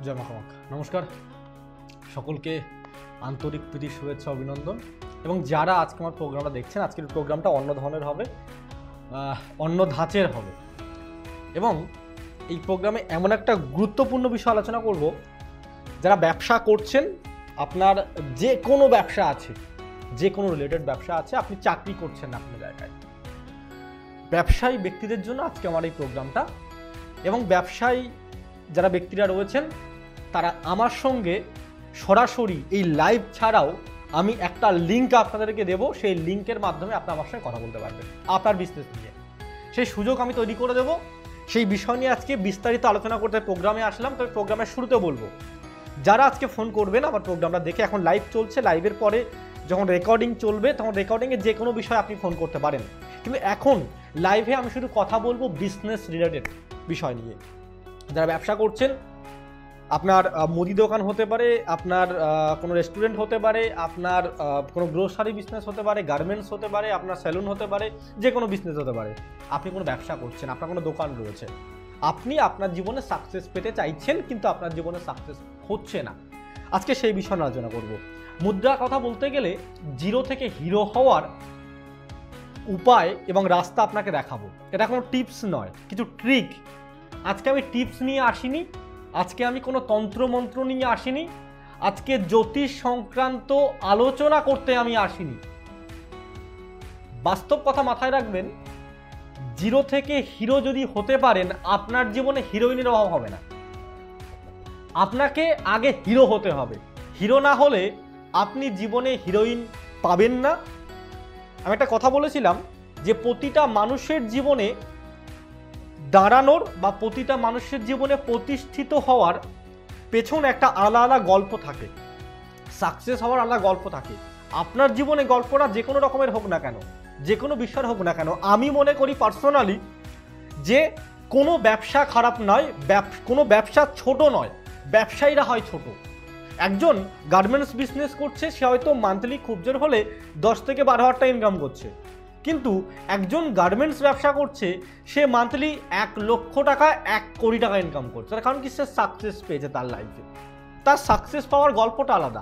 জয় মা কামাখ্যা। নমস্কার সকলকে, আন্তরিক প্রীতি, শুভেচ্ছা, অভিনন্দন। এবং যারা আজকে আমার প্রোগ্রামটা দেখছেন, আজকের প্রোগ্রামটা অন্য ধরনের হবে, অন্য ধাঁচের হবে। এবং এই প্রোগ্রামে এমন একটা গুরুত্বপূর্ণ বিষয় আলোচনা করব, যারা ব্যবসা করছেন, আপনার যে কোনো ব্যবসা আছে, যে কোনো রিলেটেড ব্যবসা আছে, আপনি চাকরি করছেন না আপনার জায়গায়, ব্যবসায়ী ব্যক্তিদের জন্য আজকে আমার এই প্রোগ্রামটা। এবং ব্যবসায়ী যারা ব্যক্তিরা রয়েছেন তারা আমার সঙ্গে সরাসরি এই লাইভ ছাড়াও আমি একটা লিঙ্ক আপনাদেরকে দেব, সেই লিঙ্কের মাধ্যমে আপনি আমার সঙ্গে কথা বলতে পারবেন আপনার বিজনেস নিয়ে। সেই সুযোগ আমি তৈরি করে দেব। সেই বিষয় নিয়ে আজকে বিস্তারিত আলোচনা করতে প্রোগ্রামে আসলাম। তবে প্রোগ্রামের শুরুতে বলবো, যারা আজকে ফোন করবেন আমার প্রোগ্রামটা দেখে, এখন লাইভ চলছে, লাইভের পরে যখন রেকর্ডিং চলবে তখন রেকর্ডিংয়ে যে কোনো বিষয়ে আপনি ফোন করতে পারেন। কিন্তু এখন লাইভে আমি শুধু কথা বলবো বিজনেস রিলেটেড বিষয় নিয়ে। যারা ব্যবসা করছেন, আপনার মুদি দোকান হতে পারে, আপনার কোনো রেস্টুরেন্ট হতে পারে, আপনার কোনো গ্রোসারি বিজনেস হতে পারে, গার্মেন্টস হতে পারে, আপনার সেলুন হতে পারে, যে কোনো বিজনেস হতে পারে। আপনি কোনো ব্যবসা করছেন, আপনার কোনো দোকান রয়েছে, আপনি আপনার জীবনে সাকসেস পেতে চাইছেন কিন্তু আপনার জীবনে সাকসেস হচ্ছে না। আজকে সেই বিষয়ে আলোচনা করব। মুদ্রা কথা বলতে গেলে জিরো থেকে হিরো হওয়ার উপায় এবং রাস্তা আপনাকে দেখাবো। এটা কোনো টিপস নয়, কিছু ট্রিক। আজকে আমি টিপস নিয়ে আসিনি, আজকে আমি কোনো তন্ত্রমন্ত্র নিয়ে আসিনি, আজকে জ্যোতিষ সংক্রান্ত আলোচনা করতে আমি আসিনি। বাস্তব কথা মাথায় রাখবেন, জিরো থেকে হিরো যদি হতে পারেন, আপনার জীবনে হিরোইনের অভাব হবে না। আপনাকে আগে হিরো হতে হবে। হিরো না হলে আপনি জীবনে হিরোইন পাবেন না। আমি একটা কথা বলেছিলাম যে প্রতিটা মানুষের জীবনে দাঁড়ানোর বা প্রতিটা মানুষের জীবনে প্রতিষ্ঠিত হওয়ার পেছনে একটা আলাদা গল্প থাকে, সাকসেস হওয়ার আলাদা গল্প থাকে। আপনার জীবনে গল্পটা যে কোনো রকমের হোক না কেন, যে কোনো বিষয়ের হোক না কেন, আমি মনে করি পার্সোনালি যে কোনো ব্যবসা খারাপ নয়, কোনো ব্যবসা ছোট নয়, ব্যবসায়ীরা হয় ছোট। একজন গার্মেন্টস বিজনেস করছে, সে হয়তো মান্থলি খুব জোর হলে 10 থেকে 12,000 টাকা ইনকাম করছে, কিন্তু একজন গার্মেন্টস ব্যবসা করছে, সে মান্থলি 1 লক্ষ টাকা 1 কোটি টাকা ইনকাম করছে। তার কারণ কি? সে সাকসেস পেয়েছে তার লাইফে, তার সাকসেস পাওয়ার গল্পটা আলাদা।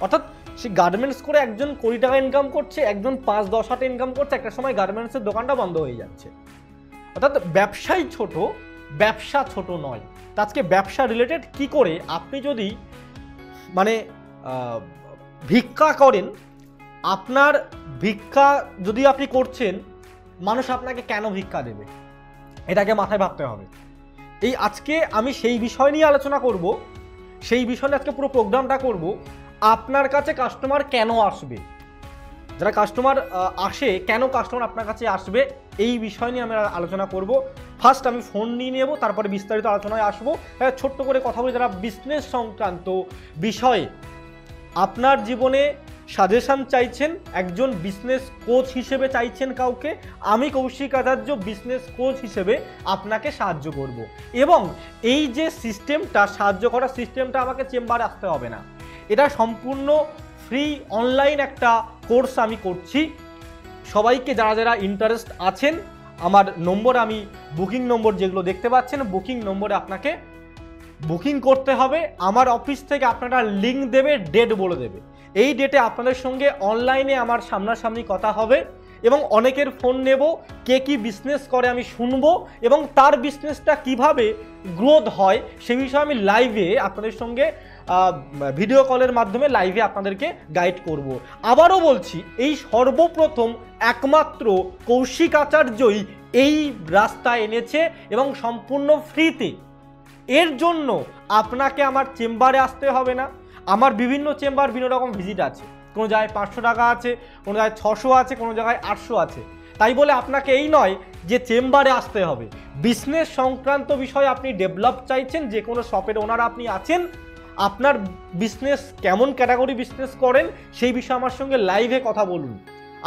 অর্থাৎ সে গার্মেন্টস করে একজন কোটি টাকা ইনকাম করছে, একজন 5-10 হাজার ইনকাম করছে, একটা সময় গার্মেন্টসের দোকানটা বন্ধ হয়ে যাচ্ছে। অর্থাৎ ব্যবসাই ছোট, ব্যবসা ছোট নয়। তা আজকে ব্যবসা রিলেটেড কি করে আপনি যদি ভিক্ষা করেন, আপনার ভিক্ষা যদি আপনি করছেন, মানুষ আপনাকে কেন ভিক্ষা দেবে, এটাকে মাথায় ভাবতে হবে। এই আজকে আমি সেই বিষয় নিয়ে আলোচনা করব, সেই বিষয় নিয়ে আজকে পুরো প্রোগ্রামটা করব। আপনার কাছে কাস্টমার কেন আসবে, যারা কাস্টমার আসে, কেন কাস্টমার আপনার কাছে আসবে, এই বিষয় নিয়ে আমি আলোচনা করব। ফার্স্ট আমি ফোন নিয়ে নেব, তারপরে বিস্তারিত আলোচনায় আসবো। ছোট্ট করে কথা বলি, যারা বিজনেস সংক্রান্ত বিষয়ে আপনার জীবনে সাজেশন চাইছেন, একজন বিজনেস কোচ হিসেবে চাইছেন কাউকে, আমি কৌশিক আচার্য বিজনেস কোচ হিসেবে আপনাকে সাহায্য করব। এবং এই যে সিস্টেমটা, সাহায্য করার সিস্টেমটা, আমাকে চেম্বারে আসতে হবে না, এটা সম্পূর্ণ ফ্রি অনলাইন একটা কোর্স আমি করছি। সবাইকে যারা যারা ইন্টারেস্ট আছেন, আমার নম্বর, আমি বুকিং নম্বর যেগুলো দেখতে পাচ্ছেন, বুকিং নম্বরে আপনাকে বুকিং করতে হবে। আমার অফিস থেকে আপনারা লিঙ্ক দেবে, ডেট বলে দেবে, এই ডেটে আপনাদের সঙ্গে অনলাইনে আমার সামনাসামনি কথা হবে এবং অনেকের ফোন নেব, কে কি বিজনেস করে আমি শুনবো এবং তার বিজনেসটা কিভাবে গ্রোথ হয় সে বিষয়ে আমি লাইভে আপনাদের সঙ্গে ভিডিও কলের মাধ্যমে লাইভে আপনাদেরকে গাইড করব। আবারও বলছি, এই সর্বপ্রথম একমাত্র কৌশিক আচার্যই এই রাস্তা এনেছে এবং সম্পূর্ণ ফ্রিতে। এর জন্য আপনাকে আমার চেম্বারে আসতে হবে না। আমার বিভিন্ন চেম্বার বিভিন্ন রকম ভিজিট আছে, কোনো জায়গায় 500 টাকা আছে, কোনো জায়গায় 600 আছে, কোনো জায়গায় 800 আছে। তাই বলে আপনাকে এই নয় যে চেম্বারে আসতে হবে। বিজনেস সংক্রান্ত বিষয়ে আপনি ডেভেলপ চাইছেন, যে কোনো শপের ওনার আপনি আছেন, আপনার বিজনেস কেমন ক্যাটাগরি বিজনেস করেন সেই বিষয়ে আমার সঙ্গে লাইভে কথা বলুন।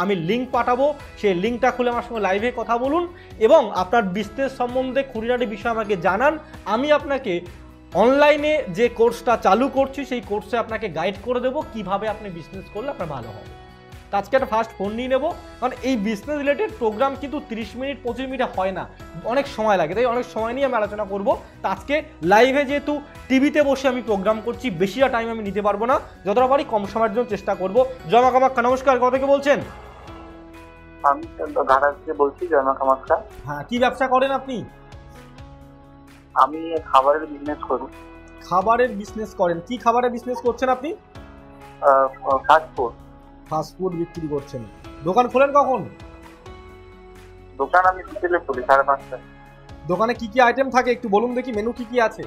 আমি লিঙ্ক পাঠাবো, সেই লিঙ্কটা খুলে আমার সঙ্গে লাইভে কথা বলুন এবং আপনার বিজনেস সম্বন্ধে খুঁটিনাটি বিষয় আমাকে জানান। আমি আপনাকে অনলাইনে যে কোর্সটা চালু করছি, সেই কোর্সে আপনাকে গাইড করে দেবো কিভাবে আপনি বিজনেস করলে আপনার ভালো হবে। তো আজকে একটা ফার্স্ট ফোন নিয়ে নেবো, কারণ এই বিজনেস রিলেটেড প্রোগ্রাম কিন্তু 30 মিনিট 25 মিনিট হয় না, অনেক সময় লাগে, তাই অনেক সময় নিয়ে আমি আলোচনা করবো। তো আজকে লাইভে যেহেতু টিভিতে বসে আমি প্রোগ্রাম করছি, বেশিটা টাইম আমি নিতে পারবো না, যতটা পারি কম সময়ের জন্য চেষ্টা করবো। জমা কামাখ্যা, নমস্কার, কোথা থেকে বলছেন? আমি ঘাটা থেকে বলছি, জয়মা কামাখ্যা। হ্যাঁ, কি ব্যবসা করেন আপনি? আমি খাবারের বিজনেস করি। খাবারের বিজনেস করেন? কি খাবারের বিজনেস করছেন আপনি? Fast food. ফাস্ট ফুড বিক্রি করছেন। দোকান খোলেন কখন? দোকান আমি বিকেলে খুলি 5:30টায়। দোকানে কি কি আইটেম থাকে একটু বলুন দেখি, মেনু কি কি আছে?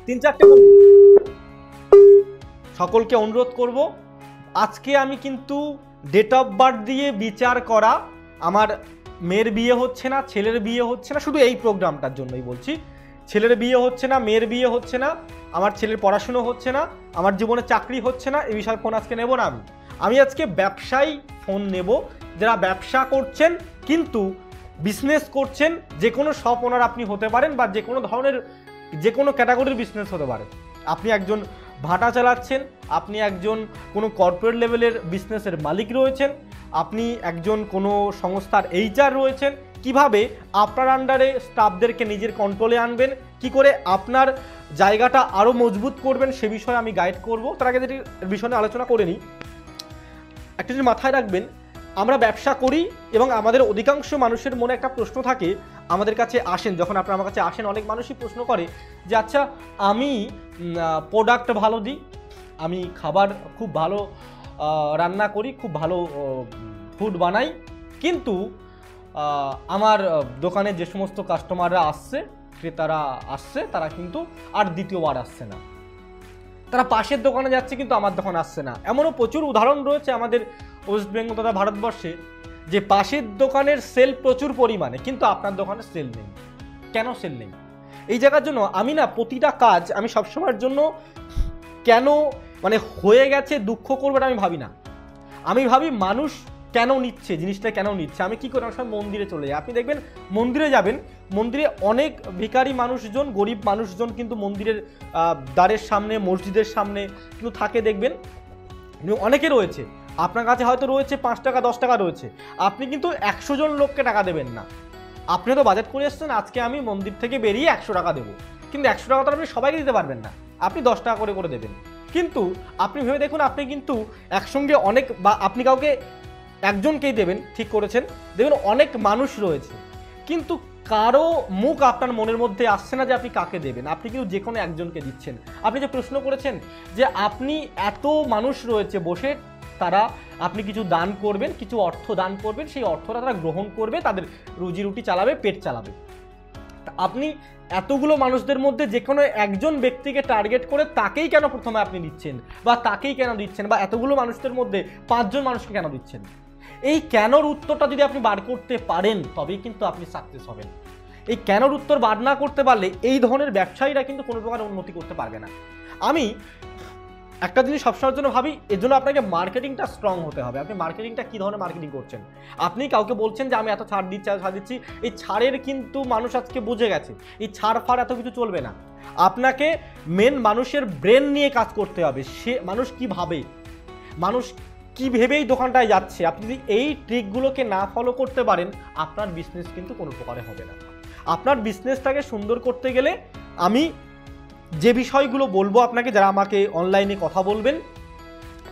3-4টে বলুন। সকলকে অনুরোধ করব, আজকে আমি কিন্তু ডেট অফ বার্থ দিয়ে বিচার করা, আমার মেয়ের বিয়ে হচ্ছে না, ছেলের বিয়ে হচ্ছে না, শুধু এই প্রোগ্রামটার জন্যই বলছি, ছেলের বিয়ে হচ্ছে না, মেয়ের বিয়ে হচ্ছে না, আমার ছেলের পড়াশুনো হচ্ছে না, আমার জীবনে চাকরি হচ্ছে না, এই বিষয়ে ফোন আজকে নেব না। আমি আজকে ব্যবসায়ী ফোন নেব, যারা ব্যবসা করছেন কিন্তু বিজনেস করছেন, যে কোনো শপ ওনার আপনি হতে পারেন, বা যে কোনো ধরনের যে কোনো ক্যাটাগরির বিজনেস হতে পারে। আপনি একজন ভাটা চালাচ্ছেন, আপনি একজন কোনো কর্পোরেট লেভেলের বিজনেসের মালিক রয়েছেন, আপনি একজন কোনো সংস্থার এইচআর রয়েছেন, কিভাবে আপনার আন্ডারে স্টাফদেরকে নিজের কন্ট্রোলে আনবেন, কি করে আপনার জায়গাটা আরও মজবুত করবেন, সে বিষয়ে আমি গাইড করব। তার আগে যেটি বিষয়ে আলোচনা করে নিই, একটা জিনিস মাথায় রাখবেন, আমরা ব্যবসা করি এবং আমাদের অধিকাংশ মানুষের মনে একটা প্রশ্ন থাকে, আমাদের কাছে আসেন, যখন আপনারা আমার কাছে আসেন অনেক মানুষই প্রশ্ন করে যে আচ্ছা আমি প্রোডাক্ট ভালো দিই, আমি খাবার খুব ভালো রান্না করি, খুব ভালো ফুড বানাই, কিন্তু আমার দোকানে যে সমস্ত কাস্টমাররা আসছে, ক্রেতারা আসছে, তারা কিন্তু আর দ্বিতীয়বার আসছে না, তারা পাশের দোকানে যাচ্ছে কিন্তু আমার দোকান আসছে না। এমনও প্রচুর উদাহরণ রয়েছে আমাদের ওয়েস্ট বেঙ্গল তথা ভারতবর্ষে, যে পাশের দোকানের সেল প্রচুর পরিমাণে, কিন্তু আপনার দোকানে সেল নেই। কেন সেল নেই? এই জায়গার জন্য আমি না প্রতিটা কাজ আমি সবসময়ের জন্য কেন মানে হয়ে গেছে দুঃখ করবে আমি ভাবি না, আমি ভাবি মানুষ কেন নিচ্ছে, জিনিসটা কেন নিচ্ছে। আমি কি করি, অনেক সময় মন্দিরে চলে যাই, আপনি দেখবেন মন্দিরে যাবেন, মন্দিরে অনেক ভিখারি মানুষজন, গরিব মানুষজন কিন্তু মন্দিরের দ্বারের সামনে, মসজিদের সামনে কিন্তু থাকে, দেখবেন অনেকে রয়েছে, আপনার কাছে হয়তো রয়েছে 5 টাকা 10 টাকা রয়েছে, আপনি কিন্তু 100 জন লোককে টাকা দেবেন না। আপনি তো বাজেট করে এসছেন আজকে আমি মন্দির থেকে বেরিয়ে 100 টাকা দেবো, কিন্তু 100 টাকা তো আপনি সবাইকে দিতে পারবেন না, আপনি 10 টাকা করে করে দেবেন। কিন্তু আপনি ভেবে দেখুন, আপনি কিন্তু একসঙ্গে অনেক, বা আপনি কাউকে একজনকেই দেবেন, ঠিক করেছেন, দেখুন অনেক মানুষ রয়েছে, কিন্তু কারো মুখ আপনার মনের মধ্যে আসছে না যে আপনি কাকে দেবেন, আপনি কিন্তু যে কোনো একজনকে দিচ্ছেন। আপনি যে প্রশ্ন করেছেন যে আপনি এত মানুষ রয়েছে বসে, তারা আপনি কিছু দান করবেন, কিছু অর্থ দান করবেন, সেই অর্থটা তারা গ্রহণ করবে, তাদের রুজি রুটি চালাবে, পেট চালাবে। আপনি এতগুলো মানুষদের মধ্যে যে কোনো একজন ব্যক্তিকে টার্গেট করে তাকেই কেন প্রথমে আপনি দিচ্ছেন, বা তাকেই কেন দিচ্ছেন, বা এতগুলো মানুষদের মধ্যে 5 জন মানুষকে কেন দিচ্ছেন? এই কেনর উত্তরটা যদি আপনি বার করতে পারেন, তবেই কিন্তু আপনি সাকসেস হবেন। এই কেনর উত্তর বার না করতে পারলে এই ধরনের ব্যবসায়ীরা কিন্তু কোনো প্রকার উন্নতি করতে পারবে না। আমি একটা জিনিস সবসময়ের জন্য ভাবি, এর জন্য আপনাকে মার্কেটিংটা স্ট্রং হতে হবে। আপনি মার্কেটিংটা কী ধরনের মার্কেটিং করছেন? আপনি কাউকে বলছেন যে আমি এত ছাড় দিচ্ছি, এত ছাড় দিচ্ছি, এই ছাড়ের কিন্তু মানুষ আজকে বুঝে গেছে, এই ছাড় ফাড় এত কিছু চলবে না। আপনাকে মেন মানুষের ব্রেন নিয়ে কাজ করতে হবে, সে মানুষ কি ভাবে, মানুষ কি ভেবেই দোকানটায় যাচ্ছে। আপনি যদি এই ট্রিকগুলোকে না ফলো করতে পারেন, আপনার বিজনেস কিন্তু কোনো প্রকারে হবে না। আপনার বিজনেসটাকে সুন্দর করতে গেলে আমি যে বিষয়গুলো বলবো আপনাকে, যারা আমাকে অনলাইনে কথা বলবেন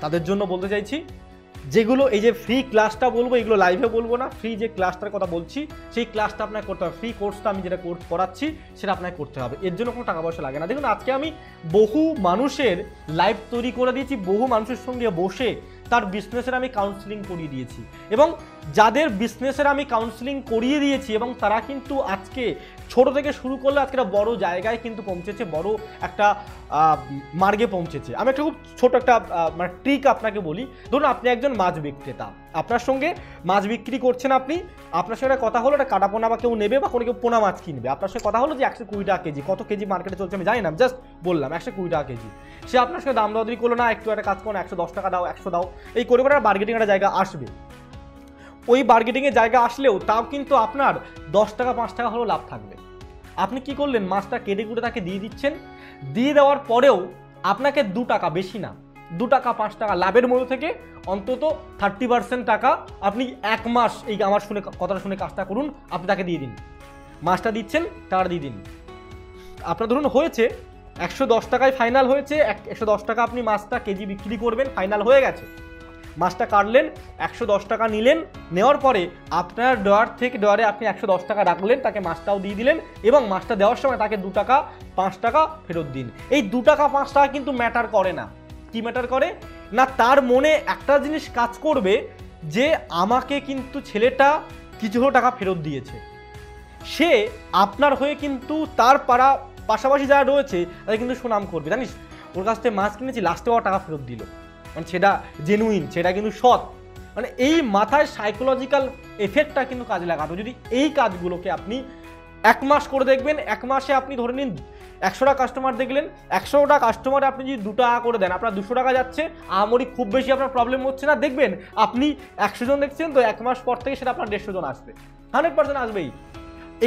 তাদের জন্য বলতে চাইছি, যেগুলো এই যে ফ্রি ক্লাসটা বলবো, এগুলো লাইভে বলবো না, ফ্রি যে ক্লাসটার কথা বলছি সেই ক্লাসটা আপনাকে করতে হবে, ফ্রি কোর্সটা আমি যেটা কোর্স করাচ্ছি সেটা আপনাকে করতে হবে, এর জন্য কোনো টাকা পয়সা লাগে না। দেখুন আজকে আমি বহু মানুষের লাইভ তৈরি করে দিয়েছি, বহু মানুষের সঙ্গে বসে তার বিজনেসের আমি কাউন্সিলিং করিয়ে দিয়েছি, এবং যাদের বিজনেসের আমি কাউন্সিলিং করিয়ে দিয়েছি এবং তারা কিন্তু আজকে ছোট থেকে শুরু করলে আজকে একটা বড় জায়গায় কিন্তু পৌঁছেছে, বড় একটা মার্গে পৌঁছেছে। আমি একটা খুব ছোট একটা মানে ট্রিক আপনাকে বলি। ধরুন আপনি একজন মাছ বিক্রেতা, আপনার সঙ্গে মাছ বিক্রি করছেন, আপনি আপনার সঙ্গে কথা হলো একটা কাটাপোনা বা কেউ নেবে, বা কোনো কেউ পোনা মাছ কিনবে, আপনার সঙ্গে কথা হলো যে 120 টাকা কেজি, কত কেজি মার্কেটে চলছে আমি জানি না, জাস্ট বললাম 120 টাকা কেজি। সে আপনার সঙ্গে দাম দরাদরি করলো না, একটু একটা কাজ করো, 110 টাকা দাও, 100 দাও, এই করে একটা বার্গেটিং একটা জায়গা আসবে। ওই বার্গেটিংয়ের জায়গা আসলেও তাও কিন্তু আপনার 10 টাকা 5 টাকা হলেও লাভ থাকবে। আপনি কি করলেন, মাছটা কেটে কুটে তাকে দিয়ে দিচ্ছেন, দিয়ে দেওয়ার পরেও আপনাকে 2 টাকা, বেশি না, 2 টাকা 5 টাকা লাভের মধ্যে থেকে অন্তত 30% টাকা আপনি 1 মাস এই আমার কথাটা শুনে কাজটা করুন, আপনি তাকে দিয়ে দিন। মাছটা দিচ্ছেন, টাকা দিয়ে দিন। আপনার ধরুন হয়েছে 110 টাকায় ফাইনাল হয়েছে, 110 টাকা আপনি মাছটা কেজি বিক্রি করবেন, ফাইনাল হয়ে গেছে। মাছটা কাটলেন, 110 টাকা নিলেন, নেওয়ার পরে আপনার ডয়ারে আপনি 110 টাকা রাখলেন, তাকে মাছটাও দিয়ে দিলেন এবং মাছটা দেওয়ার সময় তাকে 2 টাকা 5 টাকা ফেরত দিন। এই 2 টাকা 5 টাকা কিন্তু ম্যাটার করে না। কি ম্যাটার করে না, তার মনে একটা জিনিস কাজ করবে যে আমাকে কিন্তু ছেলেটা কিছু টাকা ফেরত দিয়েছে। সে আপনার হয়ে কিন্তু তার পাড়া পাশাপাশি যারা রয়েছে তাদের কিন্তু সুনাম করবে, জানিস ওর কাছ থেকে মাছ কিনেছি, লাস্টে ও টাকা ফেরত দিল, মানে সেটা জেনুইন, সেটা কিন্তু সৎ। মানে এই মাথায় সাইকোলজিক্যাল এফেক্টটা কিন্তু কাজে লাগাতে। যদি এই কাজগুলোকে আপনি 1 মাস করে দেখবেন, 1 মাসে আপনি ধরে নিন 100টা কাস্টমার দেখলেন, 100টা কাস্টমারে আপনি যদি 2 টাকা করে দেন, আপনার 200 টাকা যাচ্ছে, আমরি খুব বেশি আপনার প্রবলেম হচ্ছে না। দেখবেন আপনি 100 জন দেখছেন তো 1 মাস পর থেকে সেটা আপনার 150 জন আসবে, 100% আসবেই।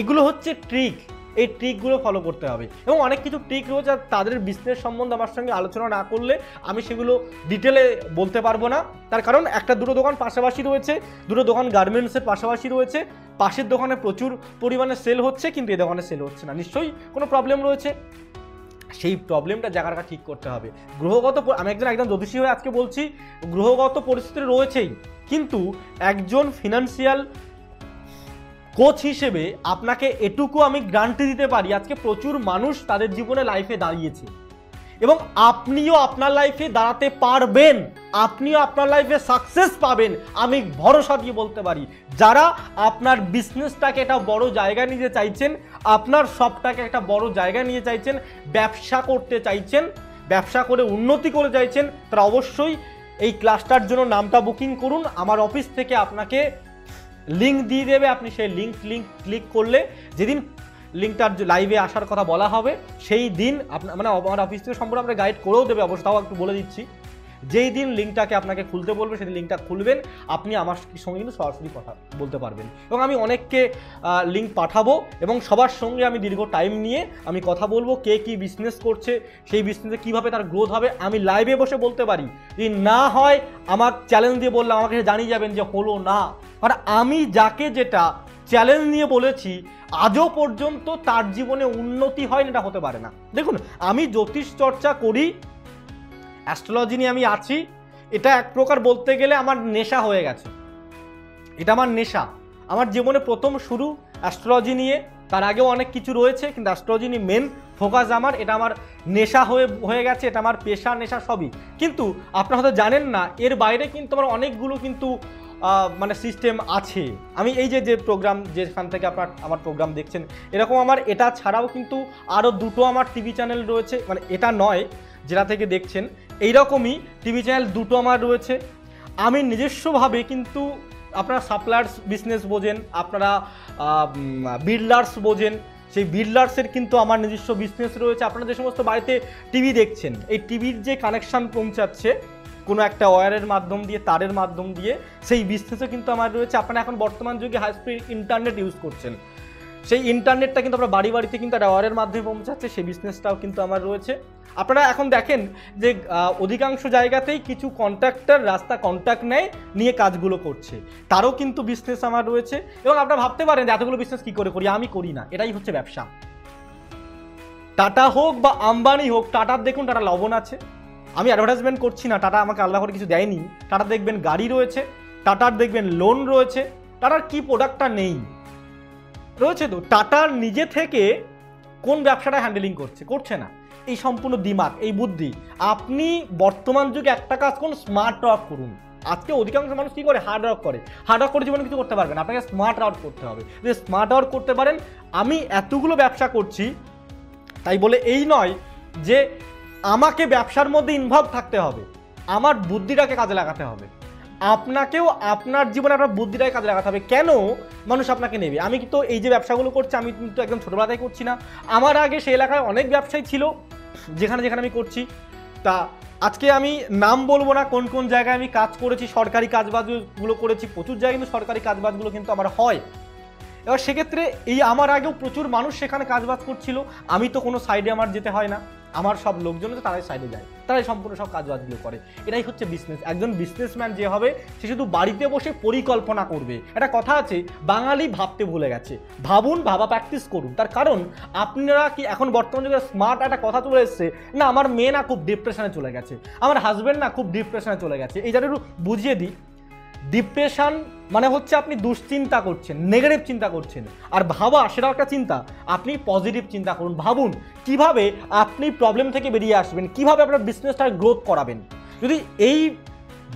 এগুলো হচ্ছে ট্রিক, এই ট্রিকগুলো ফলো করতে হবে। এবং অনেক কিছু ট্রিক রয়েছে, তাদের বিজনেস সম্বন্ধে আমার সঙ্গে আলোচনা না করলে আমি সেগুলো ডিটেলে বলতে পারবো না। তার কারণ দুটো দোকান পাশাপাশি রয়েছে, দুটো দোকান গার্মেন্টসের পাশাপাশি রয়েছে, পাশের দোকানে প্রচুর পরিমাণে সেল হচ্ছে কিন্তু এই দোকানে সেল হচ্ছে না, নিশ্চয়ই কোনো প্রবলেম রয়েছে। সেই প্রবলেমটা জায়গাটা ঠিক করতে হবে। গ্রহগত, আমি একজন জ্যোতিষী হয়ে আজকে বলছি, গ্রহগত পরিস্থিতি রয়েছেই, কিন্তু একজন ফিনান্সিয়াল কোচ হিসেবে আপনাকে এটুকু আমি গ্যারান্টি দিতে পারি, আজকে প্রচুর মানুষ তাদের জীবনে লাইফে দাঁড়িয়েছে এবং আপনিও আপনার লাইফে দাঁড়াতে পারবেন, আপনিও আপনার লাইফে সাকসেস পাবেন, আমি ভরসা দিয়ে বলতে পারি। যারা আপনার বিজনেসটাকে একটা বড় জায়গায় নিতে চাইছেন, আপনার শপটাকে একটা বড় জায়গায় নিয়ে চাইছেন, ব্যবসা করতে চাইছেন, ব্যবসা করে উন্নতি করে চাইছেন, তারা অবশ্যই এই ক্লাসটার জন্য নামটা বুকিং করুন। আমার অফিস থেকে আপনাকে লিঙ্ক দিয়ে দেবে, আপনি সেই লিঙ্ক ক্লিক করলে যেদিন লিঙ্কটার লাইভে আসার কথা বলা হবে সেই দিন আপনার মানে আমার অফিস থেকে সম্পূর্ণ আপনাকে গাইড করেও দেবে, অবশ্য তাও একটু বলে দিচ্ছি। যেই দিন লিঙ্কটাকে আপনাকে খুলতে বলবে সেদিন লিঙ্কটা খুলবেন, আপনি আমার সঙ্গে কিন্তু সরাসরি কথা বলতে পারবেন এবং আমি অনেককে লিঙ্ক পাঠাবো এবং সবার সঙ্গে আমি দীর্ঘ টাইম নিয়ে আমি কথা বলবো, কে কী বিজনেস করছে, সেই বিজনেসে কীভাবে তার গ্রোথ হবে আমি লাইভে বসে বলতে পারি। যদি না হয় আমার চ্যালেঞ্জ দিয়ে বললাম, আমাকে জানিয়ে যাবেন যে হলো না, কারণ আমি যাকে যেটা চ্যালেঞ্জ নিয়ে বলেছি আজও পর্যন্ত তার জীবনে উন্নতি হয় না, এটা হতে পারে না। দেখুন, আমি জ্যোতিষ চর্চা করি, অ্যাস্ট্রোলজি নিয়ে আমি আছি, এটা এক প্রকার বলতে গেলে আমার নেশা হয়ে গেছে, এটা আমার নেশা। আমার জীবনে প্রথম শুরু অ্যাস্ট্রোলজি নিয়ে, তার আগেও অনেক কিছু রয়েছে, কিন্তু অ্যাস্ট্রোলজি নিয়ে মেন ফোকাস আমার, এটা আমার নেশা হয়ে গেছে, এটা আমার পেশা, নেশা সবই। কিন্তু আপনারা হয়তো জানেন না, এর বাইরে কিন্তু আমার অনেকগুলো কিন্তু মানে সিস্টেম আছে। আমি এই যে প্রোগ্রাম, যেখান থেকে আমার প্রোগ্রাম দেখছেন, এরকম আমার এটা ছাড়াও কিন্তু আরও দুটো আমার টিভি চ্যানেল রয়েছে, মানে এটা নয় যেটা থেকে দেখছেন, এইরকমই টিভি চ্যানেল দুটো আমার রয়েছে। আমি নিজস্বভাবে কিন্তু, আপনারা সাপ্লায়ার্স বিজনেস বোঝেন, আপনারা বিল্ডার্স বোঝেন, সেই বিল্ডার্সের কিন্তু আমার নিজস্ব বিজনেস রয়েছে। আপনারা যে সমস্ত বাড়িতে টিভি দেখছেন, এই টিভির যে কানেকশান পৌঁছাচ্ছে কোনো একটা ওয়্যারের মাধ্যম দিয়ে, তারের মাধ্যম দিয়ে, সেই বিজনেসও কিন্তু আমার রয়েছে। আপনারা এখন বর্তমান যুগে হাই স্পিড ইন্টারনেট ইউজ করছেন, সেই ইন্টারনেটটা কিন্তু আমরা বাড়িতে কিন্তু একটা ওয়্যারের মাধ্যমে পৌঁছাচ্ছে, সেই বিজনেসটাও কিন্তু আমার রয়েছে। আপনারা এখন দেখেন যে অধিকাংশ জায়গাতেই কিছু কন্ট্রাক্টর রাস্তা কন্ট্রাক্ট নিয়ে কাজগুলো করছে, তারও কিন্তু বিজনেস আমার রয়েছে। এবং আপনারা ভাবতে পারেন যে এতগুলো বিজনেস কী করে করি, আমি করি না, এটাই হচ্ছে ব্যবসা। টাটা হোক বা আম্বানি হোক, টাটার দেখুন টাটা লবণ আছে, আমি অ্যাডভার্টাইজমেন্ট করছি না, টাটা আমাকে আলাদা করে কিছু দেয়নি। টাটা দেখবেন গাড়ি রয়েছে, টাটার দেখবেন লোন রয়েছে, টাটার কি প্রোডাক্টটা নেই রয়েছে। তো টাটার নিজে থেকে কোন ব্যবসাটা হ্যান্ডেলিং করছে না, এই সম্পূর্ণ দিমাগ, এই বুদ্ধি। আপনি বর্তমান যুগে একটা কাজ করুন, স্মার্ট ওয়ার্ক করুন। আজকে অধিকাংশ মানুষ কী করে, হার্ড ওয়ার্ক করে জীবনে কিছু করতে পারবেন, আপনাকে স্মার্ট ওয়ার্ক করতে হবে। যদি স্মার্ট ওয়ার্ক করতে পারেন, আমি এতগুলো ব্যবসা করছি তাই বলে এই নয় যে আমাকে ব্যবসার মধ্যে ইনভলভ থাকতে হবে, আমার বুদ্ধিটাকে কাজে লাগাতে হবে। আপনাকেও আপনার জীবনে আপনার বুদ্ধিটাকে কাজে লাগাতে হবে। কেন মানুষ আপনাকে নেবে? আমি তো এই যে ব্যবসাগুলো করছি, আমি কিন্তু একদম ছোটোবেলাতেই করছি না, আমার আগে সেই এলাকায় অনেক ব্যবসায়ী ছিল যেখানে আমি করছি। তা আজকে আমি নাম বলবো না কোন কোন জায়গায় আমি কাজ করেছি, সরকারি কাজবাজগুলো করেছি, প্রচুর জায়গায় কিন্তু সরকারি কাজবাজগুলো কিন্তু আমার হয়। এবার সেক্ষেত্রে এই আমার আগেও প্রচুর মানুষ সেখানে কাজবাজ করছিল, আমি তো কোনো সাইডে আমার যেতে হয় না। আমার সব লোকজন তারাই সাইডে যায়, তারাই সম্পূর্ণ সব কাজবাজগুলো করে। এটাই হচ্ছে বিজনেস। একজন বিজনেসম্যান যে হবে সে শুধু বাড়িতে বসে পরিকল্পনা করবে। একটা কথা আছে, বাঙালি ভাবতে ভুলে গেছে। ভাবুন, ভাবা প্র্যাকটিস করুন। তার কারণ আপনারা কি এখন বর্তমান যুগে স্মার্ট একটা কথা চলে এসছে না, আমার মেয়ে না খুব ডিপ্রেশনে চলে গেছে, আমার হাজব্যান্ড না খুব ডিপ্রেশনে চলে গেছে। এই জায়গাটা একটু বুঝিয়ে দিই। ডিপ্রেশন মানে হচ্ছে আপনি দুশ্চিন্তা করছেন, নেগেটিভ চিন্তা করছেন। আর ভাবা সেটাও একটা চিন্তা। আপনি পজিটিভ চিন্তা করুন, ভাবুন কিভাবে আপনি প্রবলেম থেকে বেরিয়ে আসবেন, কিভাবে আপনার বিজনেসটা গ্রোথ করাবেন। যদি এই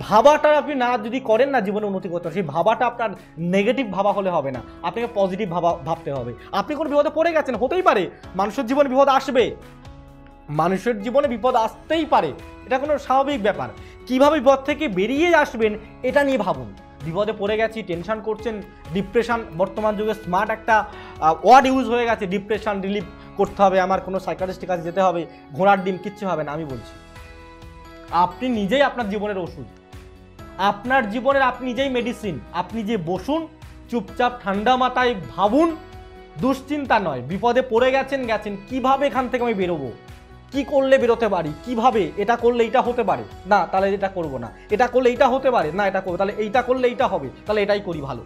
ভাবাটা আপনি না যদি করেন না জীবনে উন্নতি করতে হবে, সেই ভাবাটা আপনার নেগেটিভ ভাবা হলে হবে না, আপনাকে পজিটিভ ভাবতে হবে। আপনি কোনো বিপদে পড়ে গেছেন, হতেই পারে, মানুষের জীবনে বিপদ আসবে, মানুষের জীবনে বিপদ আসতেই পারে, এটা কোনো স্বাভাবিক ব্যাপার। কিভাবে বিপদ থেকে বেরিয়ে আসবেন এটা নিয়ে ভাবুন। বিপদে পড়ে গেছি, টেনশন করছেন, ডিপ্রেশন বর্তমান যুগে স্মার্ট একটা ওয়ার্ড ইউজ হয়ে গেছে, ডিপ্রেশন রিলিভ করতে হবে, আমার কোনো সাইকিয়াট্রিস্টের কাছে যেতে হবে, ঘোড়ার ডিম, কিচ্ছু হবে না। আমি বলছি আপনি নিজেই আপনার জীবনের ওষুধ, আপনার জীবনের আপনি নিজেই মেডিসিন। আপনি যে বসুন, চুপচাপ ঠান্ডা মাথায় ভাবুন, দুশ্চিন্তা নয়, বিপদে পড়ে গেছেন, কিভাবে এখান থেকে আমি বেরোবো, কি করলে বেরোতে পারি, কিভাবে এটা করলে এটা হতে পারে, না তাহলে এটা করব না, এটা করলে এইটা হতে পারে, না এটা করবো, তাহলে এইটা করলে এইটা হবে, তাহলে এটাই করি ভালো।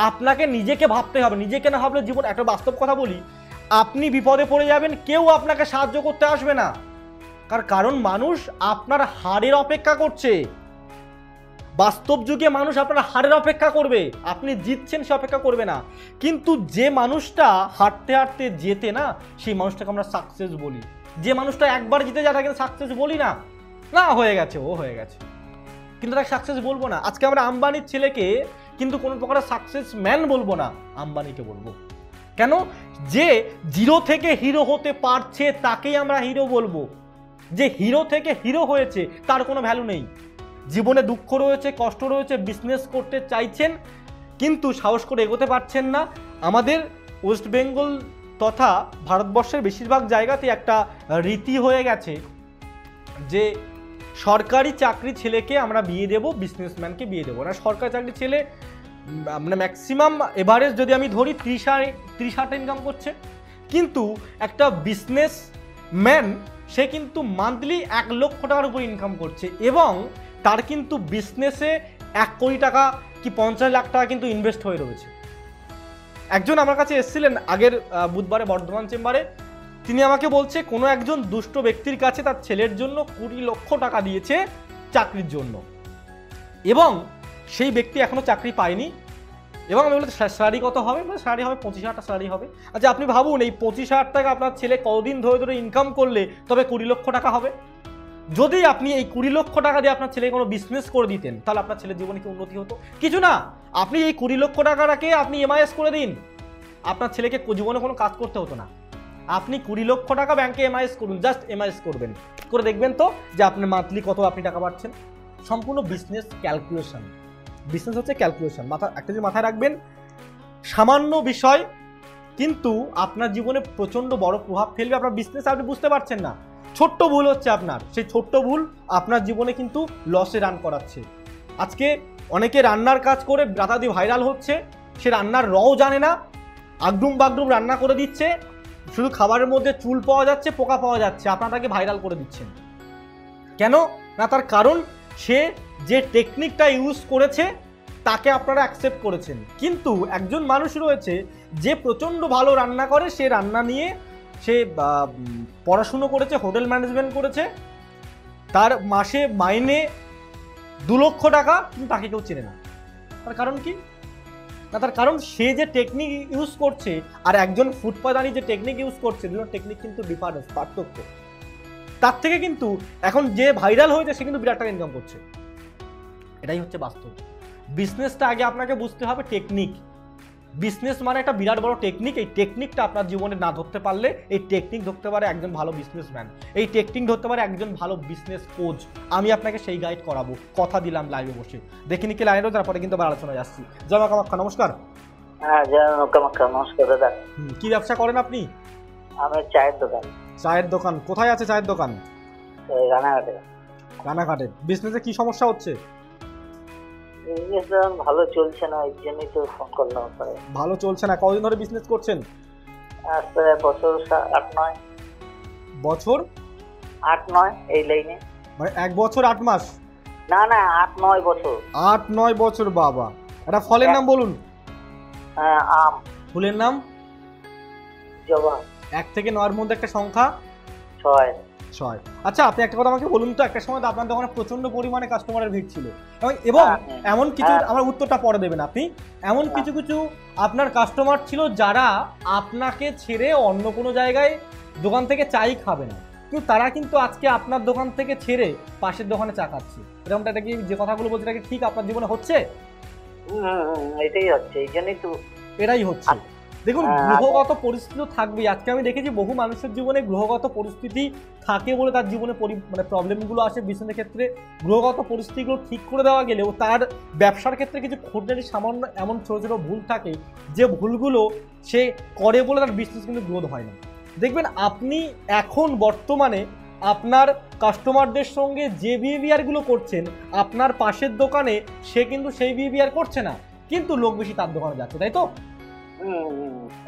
আপনাকে নিজেকে ভাবতে হবে। নিজেকে না ভাবলে জীবন, একটা বাস্তব কথা বলি, আপনি বিপদে পড়ে যাবেন, কেউ আপনাকে সাহায্য করতে আসবে না। কারণ মানুষ আপনার হারের অপেক্ষা করছে। বাস্তব যুগে মানুষ আপনার হারের অপেক্ষা করবে, আপনি জিতছেন সে অপেক্ষা করবে না। কিন্তু যে মানুষটা হাঁটতে হাঁটতে জেতে না, সেই মানুষটাকে আমরা সাকসেস বলি। যে মানুষটা একবার জিতে যায় তাকে সাকসেস বলি না, না হয়ে গেছে, ও হয়ে গেছে, কিন্তু তাকে সাকসেস বলবো না। আজকে আমরা আম্বানির ছেলেকে কিন্তু কোনো প্রকার সাকসেস ম্যান বলবো না, আম্বানিকে বলবো। কেন? যে জিরো থেকে হিরো হতে পারছে তাকেই আমরা হিরো বলবো। যে হিরো থেকে হিরো হয়েছে তার কোনো ভ্যালু নেই। জীবনে দুঃখ রয়েছে, কষ্ট রয়েছে, বিজনেস করতে চাইছেন কিন্তু সাহস করে এগোতে পারছেন না। আমাদের ওয়েস্ট বেঙ্গল তথা ভারতবর্ষের বেশিরভাগ জায়গাতে একটা রীতি হয়ে গেছে যে সরকারি চাকরি ছেলেকে আমরা বিয়ে দেবো, বিজনেসম্যানকে বিয়ে দেবো না। সরকারি চাকরি ছেলে মানে ম্যাক্সিমাম এভারেজ যদি আমি ধরি 30,000 ইনকাম করছে, কিন্তু একটা বিজনেসম্যান সে কিন্তু মান্থলি 1 লক্ষ টাকার উপর ইনকাম করছে এবং তার কিন্তু বিজনেসে 1 কোটি টাকা কি 50 লাখ টাকা কিন্তু ইনভেস্ট হয়ে রয়েছে। একজন আমার কাছে এসেছিলেন আগের বুধবারে বর্ধমান চেম্বারে, তিনি আমাকে বলছে কোনো একজন দুষ্ট ব্যক্তির কাছে তার ছেলের জন্য 20 লক্ষ টাকা দিয়েছে চাকরির জন্য এবং সেই ব্যক্তি এখনো চাকরি পায়নি। এবং আমি বলছি স্যালারি কত হবে? স্যালারি হবে 25,000 টাকা স্যালারি হবে। আচ্ছা আপনি ভাবুন, এই 25,000 টাকা আপনার ছেলে কতদিন ধরে ধরে ইনকাম করলে তবে 20 লক্ষ টাকা হবে? যদি আপনি এই 20 লক্ষ টাকা দিয়ে আপনার ছেলে কোনো বিজনেস করে দিতেন তাহলে আপনার ছেলের জীবনে কি উন্নতি হতো? কিছু না। আপনি এই 20 লক্ষ টাকাটাকে আপনি এমআইএস করে দিন, আপনার ছেলেকে জীবনে কোনো কাজ করতে হতো না। আপনি 20 লক্ষ টাকা ব্যাংকে এমআইএস করুন, জাস্ট এমআইএস করবেন, করে দেখবেন তো যে আপনার মান্থলি কত আপনি টাকা পাচ্ছেন। সম্পূর্ণ বিজনেস ক্যালকুলেশন। বিজনেস হচ্ছে ক্যালকুলেশন। একটা যে মাথায় রাখবেন, সামান্য বিষয় কিন্তু আপনার জীবনে প্রচণ্ড বড় প্রভাব ফেলবে। আপনার বিজনেস আপনি বুঝতে পারছেন না, ছোট্ট ভুল হচ্ছে আপনার, সেই ছোট্ট ভুল আপনার জীবনে কিন্তু লসে রান করাচ্ছে। আজকে অনেকে রান্নার কাজ করে রাতারাতি ভাইরাল হচ্ছে, সে রান্নার রও জানে না, আগডুম বাগডুম রান্না করে দিচ্ছে, শুধু খাবারের মধ্যে চুল পাওয়া যাচ্ছে, পোকা পাওয়া যাচ্ছে, আপনারা তাকে ভাইরাল করে দিচ্ছেন কেন? না, তার কারণ সে যে টেকনিকটা ইউজ করেছে তাকে আপনারা অ্যাকসেপ্ট করেছেন। কিন্তু একজন মানুষ রয়েছে যে প্রচণ্ড ভালো রান্না করে, সে রান্না নিয়ে সে পড়াশুনো করেছে, হোটেল ম্যানেজমেন্ট করেছে, তার মাসে মাইনে 2 লক্ষ টাকা, কিন্তু তাকে কেউ চেনে না। তার কারণ কি? না, তার কারণ সে যে টেকনিক ইউজ করছে আর একজন ফুটপাদানি যে টেকনিক ইউজ করছে, দুটো টেকনিক কিন্তু ডিফারেন্স, পার্থক্য। তার থেকে কিন্তু এখন যে ভাইরাল হয়েছে সে কিন্তু বিরাট টাকা ইনকাম করছে। এটাই হচ্ছে বাস্তব। বিজনেসটা আগে আপনাকে বুঝতে হবে টেকনিক। বিজনেস মানে একটা বিরাট বড় টেকনিক। এই টেকনিকটা আপনার জীবনে না ধরতে পারলে, এই টেকনিক ধরতে পারে একজন ভালো বিজনেসম্যান, এই টেকনিক ধরতে পারে একজন ভালো বিজনেস কোচ। আমি আপনাকে সেই গাইড করাবো, কথা দিলাম লাইভে বসে। দেখিনি কি লাইনেও, তারপরে কিন্তু আবার আলোচনায় আসছি। জয় মা কামাখ্যা, নমস্কার। হ্যাঁ, জয় মা কামাখ্যা, নমস্কার দাদা। কি ব্যবসা করেন আপনি? আমার চায়ের দোকান। চায়ের দোকান কোথায় আছে? চায়ের দোকান রানাঘাটে। রানাঘাটে। বিজনেসে কি সমস্যা হচ্ছে? বিজনেস ভালো চলছে না, এই জন্যই তো ফোন করলাম। ভালো চলছে না? কতদিন ধরে বিজনেস করছেন? আজ প্রায় বছর 8-9। বছর 8-9 এই লাইনে। মানে 1 বছর 8 মাস? না 8-9 বছর। 8-9 বছর বাবা। একটা ফলের নাম বলুন। আম। ফুলের নাম? জবা। 1 থেকে 9 মধ্যে একটা সংখ্যা? 6। আচ্ছা, আপনি একটা কথা আমাকে বলুন তো, একটা সময় তো আপনার দোকানে প্রচন্ড পরিমাণে কাস্টমারের ভিড় ছিল, এবং এমন কিছু, আমার উত্তরটা পরে দেবেন আপনি, এমন কিছু কিছু আপনার কাস্টমার ছিল যারা আপনাকে ছেড়ে অন্য কোনো জায়গায় দোকান থেকে চাই খাবে না, কিন্তু তারা কিন্তু আজকে আপনার দোকান থেকে ছেড়ে পাশের দোকানে চা খাচ্ছে। এরকমটা কি, যে কথাগুলো বলছে এটা কি ঠিক আপনার জীবনে হচ্ছে? এটাই হচ্ছে, এই জন্যই তো এটাই হচ্ছে। দেখুন, গ্রহগত পরিস্থিতি থাকবেই। আজকে আমি দেখেছি বহু মানুষের জীবনে গ্রহগত পরিস্থিতি থাকে বলে তার জীবনে মানে প্রবলেমগুলো আসে বিজনেসের ক্ষেত্রে। গ্রহগত পরিস্থিতিগুলো ঠিক করে দেওয়া গেলেও তার ব্যবসার ক্ষেত্রে কিছু খুঁটিনাটি সামান্য এমন ছোটো ছোটো ভুল থাকে, যে ভুলগুলো সে করে বলে তার বিজনেস কিন্তু গ্রোথ হয় না। দেখবেন আপনি এখন বর্তমানে আপনার কাস্টমারদের সঙ্গে যে বিহেভিয়ারগুলো করছেন, আপনার পাশের দোকানে সে কিন্তু সেই বিহেভিয়ার করছে না, কিন্তু লোক বেশি তার দোকানে যাচ্ছে, তাই তো?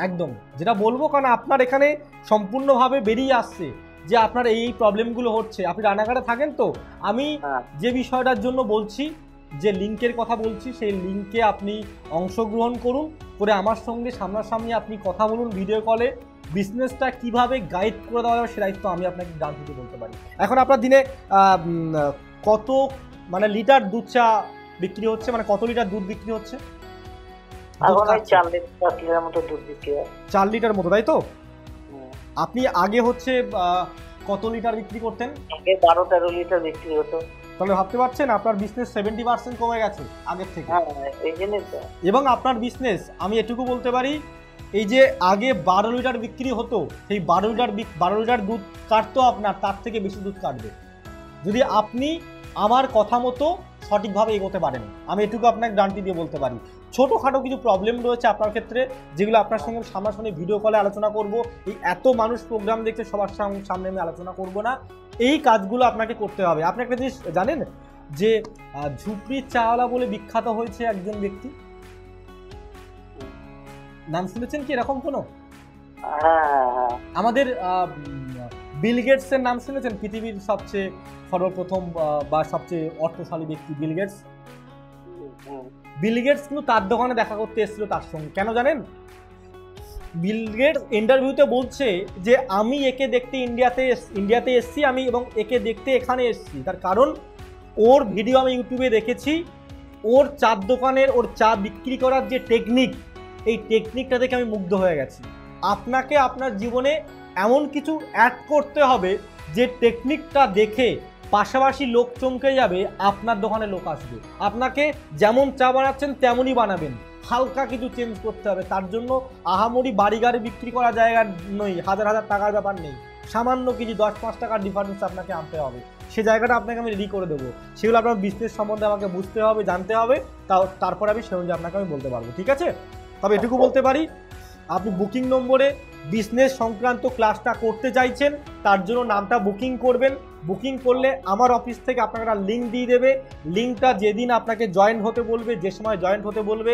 একদম, যেটা বলবো, কারণ আপনার এখানে সম্পূর্ণভাবে বেরিয়ে আসছে যে আপনার এই প্রবলেমগুলো হচ্ছে। আপনি রানাঘাটে থাকেন, তো আমি যে বিষয়টার জন্য বলছি, যে লিঙ্কের কথা বলছি, সেই লিঙ্কে আপনি অংশগ্রহণ করুন, করে আমার সঙ্গে সামনাসামনি আপনি কথা বলুন ভিডিও কলে। বিজনেসটা কিভাবে গাইড করে দেওয়া যাবে সে দায়িত্ব আমি আপনাকে গ্যারান্টি বলতে পারি। এখন আপনার দিনে কত মানে লিটার দুধ চা বিক্রি হচ্ছে, মানে কত লিটার দুধ বিক্রি হচ্ছে? 4 লিটার মতো দুধ বিক্রি হয়। 4 লিটার মতো, তাই তো? আপনি আগে হচ্ছে কত লিটার বিক্রি করতেন? আগে 12-13 লিটার বিক্রি হতো। তাহলে ভাবতে পারছেন আপনার বিজনেস 70% কমে গেছে আগের থেকে। এই জন্যই তো। এবং আপনার বিজনেস, আমি এটুকু বলতে পারি, এই যে আগে 12 লিটার বিক্রি হতো, সেই 12 লিটার দুধ কাটতো আপনার, তার থেকে বেশি দুধ কাটবে যদি আপনি আমার কথা মতো সঠিকভাবে এগোতে পারেন। আমি এটুকু আপনাকে গ্যারান্টি দিয়ে বলতে পারি। ছোটোখাটো কিছু প্রবলেম রয়েছে আপনার ক্ষেত্রে, যেগুলো আপনার সঙ্গে সামনাসামনি ভিডিও কলে আলোচনা করব। এই এত মানুষ প্রোগ্রাম দেখছে, সবার সামনে আমি আলোচনা করব না। এই কাজগুলো আপনাকে করতে হবে। আপনি একটা জিনিস জানেন, যে ঝুপড়ির চাওয়ালা বলে বিখ্যাত হয়েছে একজন ব্যক্তি, নাম শুনেছেন কি এরকম কোনো? আমাদের বিল গেটসের নাম শুনেছেন? পৃথিবীর সবচেয়ে সর্বপ্রথম বা সবচেয়ে অর্থশালী ব্যক্তি বিল গেটস। বিল গেটস কিন্তু তার দোকানে দেখা করতে এসেছিল তার সঙ্গে। কেন জানেন? বিল গেটস ইন্টারভিউতে বলছে যে আমি একে দেখতে ইন্ডিয়াতে এসেছি আমি, এবং একে দেখতে এখানে এসেছি। তার কারণ ওর ভিডিও আমি ইউটিউবে দেখেছি, ওর চার দোকানের ওর চা বিক্রি করার যে টেকনিক, এই টেকনিকটা দেখে আমি মুগ্ধ হয়ে গেছি। আপনাকে আপনার জীবনে এমন কিছু অ্যাড করতে হবে যে টেকনিকটা দেখে পাশাপাশি লোক চমকে যাবে, আপনার দোকানে লোক আসবে। আপনাকে যেমন চা বানাচ্ছেন তেমনই বানাবেন, হালকা কিছু চেঞ্জ করতে হবে। তার জন্য আহামরি বাড়ি গাড়ি বিক্রি করা জায়গা নয়, হাজার হাজার টাকার ব্যাপার নেই, সামান্য কিছু 10-5 টাকার ডিফারেন্স আপনাকে আনতে হবে। সে জায়গাটা আপনাকে আমি রেডি করে দেবো। সেগুলো আপনার বিজনেস সম্বন্ধে আমাকে বুঝতে হবে, জানতে হবে, তারপর আমি সে অনুযায়ী আপনাকে আমি বলতে পারবো, ঠিক আছে? তবে এটুকু বলতে পারি, আপনি বুকিং নম্বরে বিজনেস সংক্রান্ত ক্লাসটা করতে চাইছেন, তার জন্য নামটা বুকিং করবেন। বুকিং করলে আমার অফিস থেকে আপনাকে একটা লিঙ্ক দিয়ে দেবে। লিঙ্কটা যেদিন আপনাকে জয়েন্ট হতে বলবে, যে সময় জয়েন্ট হতে বলবে,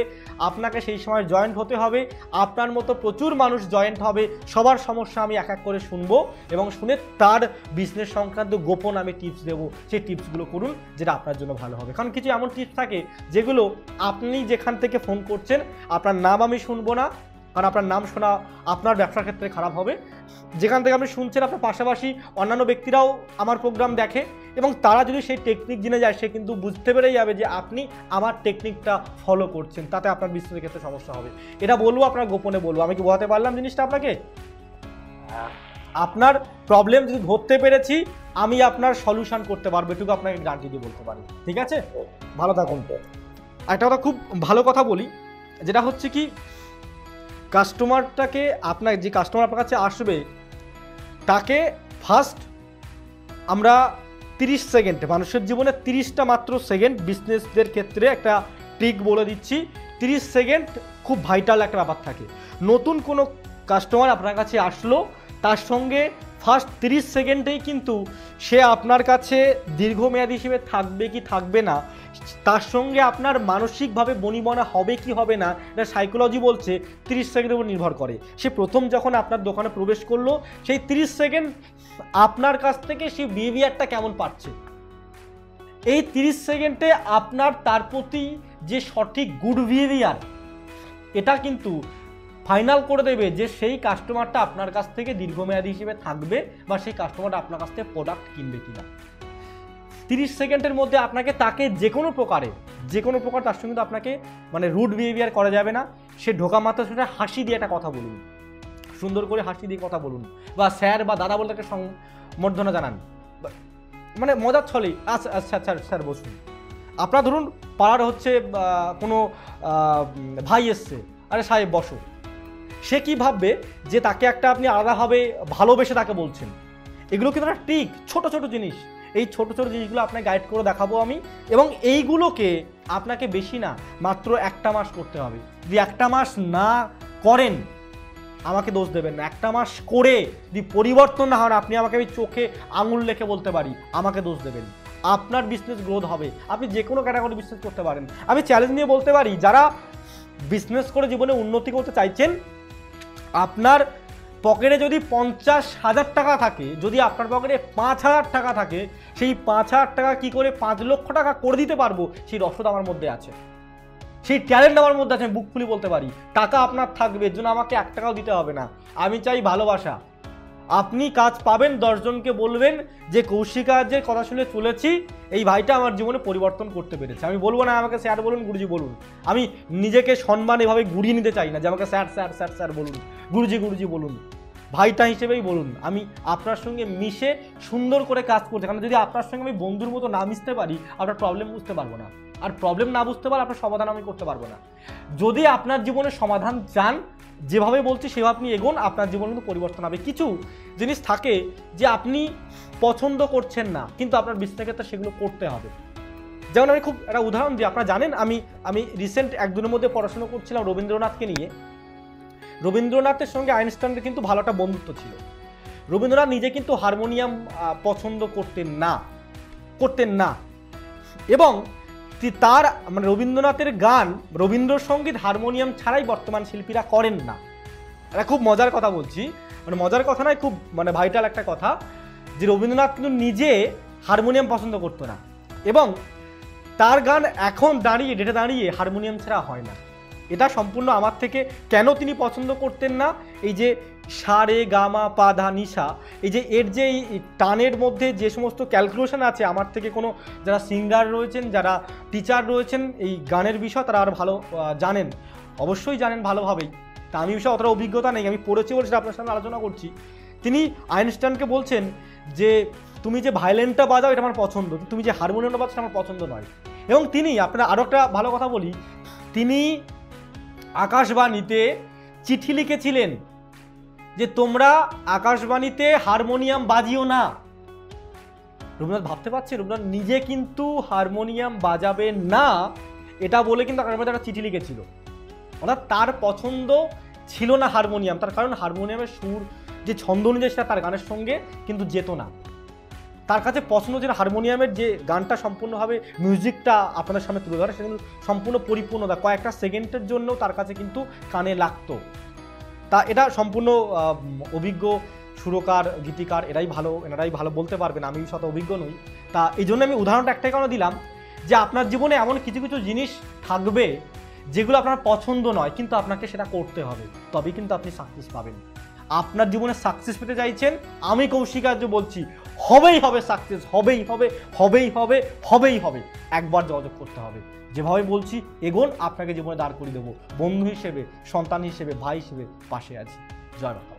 আপনাকে সেই সময় জয়েন্ট হতে হবে। আপনার মতো প্রচুর মানুষ জয়েন্ট হবে, সবার সমস্যা আমি এক এক করে শুনবো, এবং শুনে তার বিজনেস সংক্রান্ত গোপন আমি টিপস দেবো। সেই টিপসগুলো করুন, যেটা আপনার জন্য ভালো হবে। কারণ কিছু এমন টিপস থাকে যেগুলো আপনি যেখান থেকে ফোন করছেন, আপনার নাম আমি শুনবো না, কারণ আপনার নাম শোনা আপনার ব্যবসার ক্ষেত্রে খারাপ হবে। যেখান থেকে আপনি শুনছেন, আপনার পাশাপাশি অন্যান্য ব্যক্তিরাও আমার প্রোগ্রাম দেখে, এবং তারা যদি সেই টেকনিক জেনে যায়, সে কিন্তু বুঝতে পেরে যাবে যে আপনি আমার টেকনিকটা ফলো করছেন, তাতে আপনার বিজনেসের ক্ষেত্রে সমস্যা হবে। এটা বলবো, আপনার গোপনে বলবো। আমি কি বোঝাতে পারলাম জিনিসটা আপনাকে? আপনার প্রবলেম যদি ধরতে পেরেছি, আমি আপনার সলিউশন করতে পারবো, এটুকু আপনাকে গ্যারান্টি দিয়ে বলতে পারি, ঠিক আছে? ভালো থাকুন। একটা কথা খুব ভালো কথা বলি, যেটা হচ্ছে কি, কাস্টমারটাকে, আপনার যে কাস্টমার আপনার কাছে আসবে, তাকে ফার্স্ট আমরা 30 সেকেন্ড, মানুষের জীবনে 30টা মাত্র সেকেন্ড, বিজনেসদের ক্ষেত্রে একটা ট্রিক বলে দিচ্ছি, 30 সেকেন্ড খুব ভাইটাল একটা ব্যাপার থাকে। নতুন কোনো কাস্টমার আপনার কাছে আসলো, তার সঙ্গে ফার্স্ট 30 সেকেন্ডেই কিন্তু সে আপনার কাছে দীর্ঘমেয়াদী হিসেবে থাকবে কি থাকবে না, তার সঙ্গে আপনার মানসিকভাবে বনিবনা হবে কি হবে না, এটা সাইকোলজি বলছে 30 সেকেন্ডের উপর নির্ভর করে। সে প্রথম যখন আপনার দোকানে প্রবেশ করলো, সেই 30 সেকেন্ড আপনার কাছ থেকে সেই বিহেভিয়ারটা কেমন পাচ্ছে। এই 30 সেকেন্ডে আপনার তার প্রতি যে সঠিক গুড বিহেভিয়ার, এটা কিন্তু ফাইনাল করে দেবে যে সেই কাস্টমারটা আপনার কাছ থেকে দীর্ঘমেয়াদী হিসেবে থাকবে বা সেই কাস্টমারটা আপনার কাছ থেকে প্রোডাক্ট কিনবে কিনা। 30 সেকেন্ডের মধ্যে আপনাকে তাকে যে কোনো প্রকার তার সঙ্গে কিন্তু আপনাকে মানে রুড বিহেভিয়ার করা যাবে না। সে ঢোকা মাত্র সেটা হাসি দিয়ে একটা কথা বলুন, সুন্দর করে হাসি দিয়ে কথা বলুন, বা স্যার বা দাদা বলে তাকে সম্বর্ধনা জানান, মানে মজার ছলে আচ্ছা স্যার বসুন। আপনার ধরুন পাড়ার হচ্ছে কোনো ভাই এসছে, আরে সাহেব বসো। সে কি ভাববে যে তাকে একটা আপনি আলাদাভাবে ভালোবেসে তাকে বলছেন। এগুলো কিন্তু একটা ট্রিক, ছোট ছোট জিনিস। এই ছোট ছোট জিনিসগুলো আপনাকে গাইড করে দেখাবো আমি, এবং এইগুলোকে আপনাকে বেশি না মাত্র 1টা মাস করতে হবে। যদি 1টা মাস না করেন আমাকে দোষ দেবেন না। 1টা মাস করে যদি পরিবর্তন না হয়, আপনি আমাকে আমি চোখে আঙুল রেখে বলতে পারি, আমাকে দোষ দেবেন। আপনার বিজনেস গ্রোথ হবে। আপনি যে কোনো ক্যাটাগরি বিজনেস করতে পারেন। আমি চ্যালেঞ্জ নিয়ে বলতে পারি, যারা বিজনেস করে জীবনে উন্নতি করতে চাইছেন, আপনার পকেটে যদি 50,000 টাকা থাকে, যদি আপনার পকেটে 5,000 টাকা থাকে, সেই 5,000 টাকা কি করে 5 লক্ষ টাকা করে দিতে পারবো সেই রসদ আমার মধ্যে আছে, সেই ট্যালেন্ট আমার মধ্যে আছে। আমি বুক খুলে বলতে পারি, টাকা আপনার থাকবে, এর জন্য আমাকে 1 টাকাও দিতে হবে না। আমি চাই ভালোবাসা। আপনি কাজ পাবেন, 10 জনকে বলবেন যে কৌশিকাজের কথা শুনে চলেছি, এই ভাইটা আমার জীবনে পরিবর্তন করতে পেরেছে। আমি বলবো না আমাকে স্যার বলুন, গুরুজি বলুন। আমি নিজেকে সম্মান এভাবে ঘুরিয়ে নিতে চাই না যে আমাকে স্যার স্যার স্যার স্যার বলুন, গুরুজি গুরুজি বলুন, ভাইটা হিসেবেই বলুন। আমি আপনার সঙ্গে মিশে সুন্দর করে কাজ করতে, কারণ যদি আপনার সঙ্গে আমি বন্ধুর মতো না মিশতে পারি, আপনার প্রবলেম বুঝতে পারবো না। আর প্রবলেম না বুঝতে পারলে আপনার সমাধান আমি করতে পারবো না। যদি আপনার জীবনে সমাধান চান, যেভাবে বলছি সেভাবে আপনি এগোন, আপনার জীবনে কিন্তু পরিবর্তন হবে। কিছু জিনিস থাকে যে আপনি পছন্দ করছেন না, কিন্তু আপনার বিজনেসের ক্ষেত্রে সেগুলো করতে হবে। যেমন আমি খুব একটা উদাহরণ দিই, আপনারা জানেন আমি রিসেন্ট 1-2 মধ্যে পড়াশোনা করছিলাম রবীন্দ্রনাথকে নিয়ে। রবীন্দ্রনাথের সঙ্গে আইনস্টাইনের কিন্তু ভালো একটা বন্ধুত্ব ছিল। রবীন্দ্রনাথ নিজে কিন্তু হারমোনিয়াম পছন্দ করতেন না এবং তার মানে রবীন্দ্রনাথের গান, রবীন্দ্রসঙ্গীত হারমোনিয়াম ছাড়াই বর্তমান শিল্পীরা করেন না। এটা খুব মজার কথা বলছি, মানে মজার কথা নয়, খুব মানে ভাইটাল একটা কথা, যে রবীন্দ্রনাথ কিন্তু নিজে হারমোনিয়াম পছন্দ করতো না এবং তার গান এখন ডেটে দাঁড়িয়ে হারমোনিয়াম ছাড়া হয় না। এটা সম্পূর্ণ আমার থেকে। কেন তিনি পছন্দ করতেন না? এই যে সা রে গা মা পা ধা নিশা, এই যে এর যে টানের মধ্যে যে সমস্ত ক্যালকুলেশন আছে, আমার থেকে কোনো যারা সিঙ্গার রয়েছেন, যারা টিচার রয়েছেন এই গানের বিষয়, তারা আর ভালো জানেন, অবশ্যই জানেন ভালোভাবেই। তা আমি বিষয়ে অতটা অভিজ্ঞতা নেই, আমি পড়েছি বলে সেটা আপনার সামনে আলোচনা করছি। তিনি আইনস্টাইনকে বলছেন যে তুমি যে ভায়োলিনটা বাজাও এটা আমার পছন্দ, তুমি যে হারমোনিয়ামটা বাজাও সেটা আমার পছন্দ নয়। এবং তিনি, আপনারা আরও একটা ভালো কথা বলি, তিনি আকাশবাণীতে চিঠি লিখেছিলেন যে তোমরা আকাশবাণীতে হারমোনিয়াম বাজিও না। রবীন্দ্রনাথ ভাবতে পারছে, রবীন্দ্রনাথ নিজে কিন্তু হারমোনিয়াম বাজাবে না এটা বলে কিন্তু আকাশবাণীতে একটা চিঠি লিখেছিল। অর্থাৎ তার পছন্দ ছিল না হারমোনিয়াম, তার কারণ হারমোনিয়ামের সুর যে ছন্দ অনুযায়ী সেটা তার গানের সঙ্গে কিন্তু যেত না। তার কাছে পছন্দ ছিল হারমোনিয়ামের যে গানটা সম্পূর্ণভাবে মিউজিকটা আপনাদের সামনে তুলে ধরে, সেটা কিন্তু সম্পূর্ণ পরিপূর্ণতা কয়েকটা সেকেন্ডের জন্য তার কাছে কিন্তু কানে লাগতো। তা এটা সম্পূর্ণ অভিজ্ঞ সুরকার, গীতিকার এনারাই ভালো বলতে পারবেন, আমি শত অভিজ্ঞ নই। তা এই জন্য আমি উদাহরণটা একটাই কারণে দিলাম যে আপনার জীবনে এমন কিছু কিছু জিনিস থাকবে যেগুলো আপনার পছন্দ নয়, কিন্তু আপনাকে সেটা করতে হবে, তবেই কিন্তু আপনি সাকসেস পাবেন। আপনার জীবনে সাকসেস পেতে চাইছেন, আমি কৌশিকার্য বলছি, হবেই হবে সাকসেস, হবেই হবে। একবার যোগাযোগ করতে হবে, যেভাবে বলছি এগোন, আপনাকে জীবনে দাঁড় করিয়ে দেবো। বন্ধু হিসেবে, সন্তান হিসেবে, ভাই হিসেবে পাশে আছি। জয় বাবা।